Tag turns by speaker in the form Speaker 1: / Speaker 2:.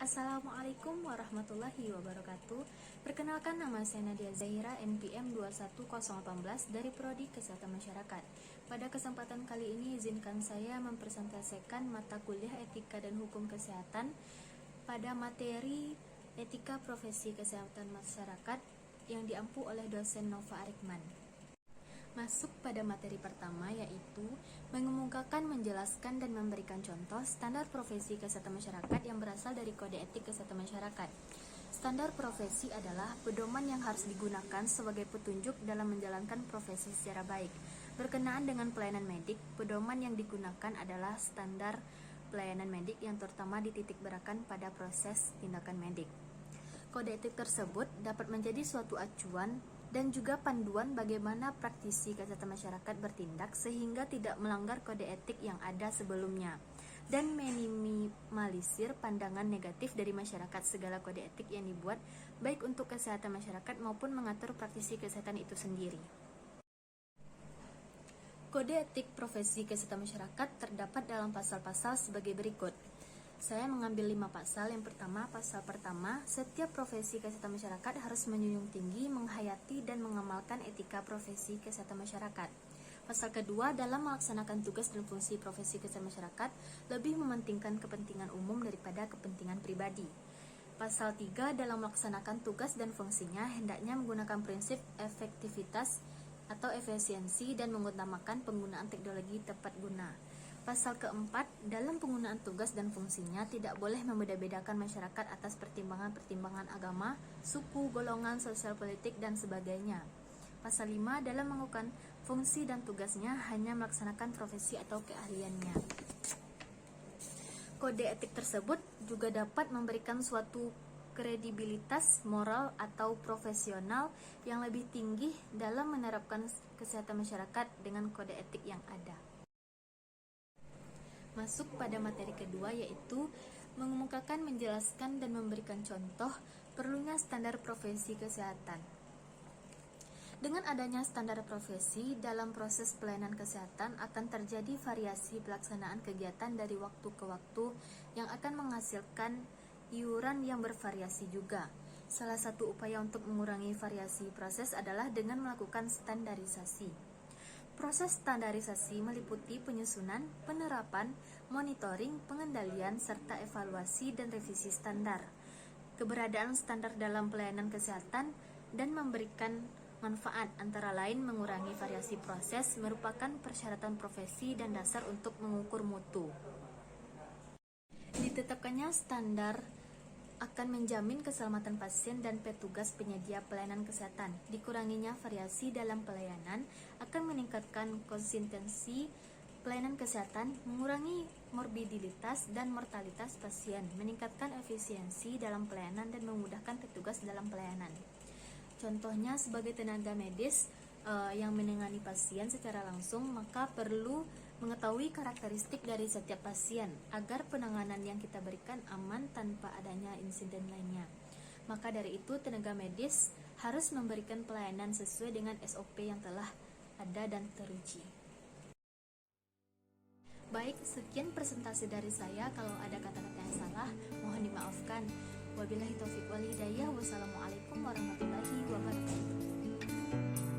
Speaker 1: Assalamualaikum warahmatullahi wabarakatuh. Perkenalkan, nama saya Nadia Zahira, NPM 21018 dari Prodi Kesehatan Masyarakat. Pada kesempatan kali ini izinkan saya mempresentasikan mata kuliah Etika dan Hukum Kesehatan pada materi Etika Profesi Kesehatan Masyarakat yang diampu oleh dosen Nova Arikman. Masuk pada materi pertama, yaitu mengemukakan, menjelaskan, dan memberikan contoh standar profesi kesehatan masyarakat yang berasal dari Kode Etik Kesehatan Masyarakat. Standar profesi adalah pedoman yang harus digunakan sebagai petunjuk dalam menjalankan profesi secara baik. Berkenaan dengan pelayanan medik, pedoman yang digunakan adalah standar pelayanan medik yang terutama dititik beratkan pada proses tindakan medik. Kode etik tersebut dapat menjadi suatu acuan dan juga panduan bagaimana praktisi kesehatan masyarakat bertindak sehingga tidak melanggar kode etik yang ada sebelumnya dan meminimalisir pandangan negatif dari masyarakat segala kode etik yang dibuat baik untuk kesehatan masyarakat maupun mengatur praktisi kesehatan itu sendiri. Kode etik profesi kesehatan masyarakat terdapat dalam pasal-pasal sebagai berikut. Saya mengambil 5 pasal. Yang pertama, pasal pertama, setiap profesi kesehatan masyarakat harus menjunjung tinggi, menghayati, dan mengamalkan etika profesi kesehatan masyarakat. Pasal kedua, dalam melaksanakan tugas dan fungsi profesi kesehatan masyarakat, lebih mementingkan kepentingan umum daripada kepentingan pribadi. Pasal 3, dalam melaksanakan tugas dan fungsinya, hendaknya menggunakan prinsip efektivitas atau efisiensi dan mengutamakan penggunaan teknologi tepat guna. Pasal keempat, dalam penggunaan tugas dan fungsinya tidak boleh membeda-bedakan masyarakat atas pertimbangan-pertimbangan agama, suku, golongan, sosial politik, dan sebagainya. Pasal 5, dalam melakukan fungsi dan tugasnya hanya melaksanakan profesi atau keahliannya. Kode etik tersebut juga dapat memberikan suatu kredibilitas moral atau profesional yang lebih tinggi dalam menerapkan kesehatan masyarakat dengan kode etik yang ada. Masuk pada materi kedua, yaitu mengemukakan, menjelaskan, dan memberikan contoh perlunya standar profesi kesehatan. Dengan adanya standar profesi dalam proses pelayanan kesehatan akan terjadi variasi pelaksanaan kegiatan dari waktu ke waktu yang akan menghasilkan iuran yang bervariasi juga. Salah satu upaya untuk mengurangi variasi proses adalah dengan melakukan standarisasi. Proses standarisasi meliputi penyusunan, penerapan, monitoring, pengendalian, serta evaluasi dan revisi standar. Keberadaan standar dalam pelayanan kesehatan dan memberikan manfaat antara lain mengurangi variasi proses merupakan persyaratan profesi dan dasar untuk mengukur mutu. Ditetapkannya standar akan menjamin keselamatan pasien dan petugas penyedia pelayanan kesehatan. Dikuranginya variasi dalam pelayanan akan meningkatkan konsistensi pelayanan kesehatan, mengurangi morbiditas dan mortalitas pasien, meningkatkan efisiensi dalam pelayanan dan memudahkan petugas dalam pelayanan. Contohnya, sebagai tenaga medis yang menangani pasien secara langsung, maka perlu mengetahui karakteristik dari setiap pasien agar penanganan yang kita berikan aman tanpa adanya insiden lainnya. Maka dari itu, tenaga medis harus memberikan pelayanan sesuai dengan SOP yang telah ada dan teruji. Baik, sekian presentasi dari saya. Kalau ada kata-kata yang salah, mohon dimaafkan. Wabillahi taufiq wal hidayah. Wassalamualaikum warahmatullahi wabarakatuh.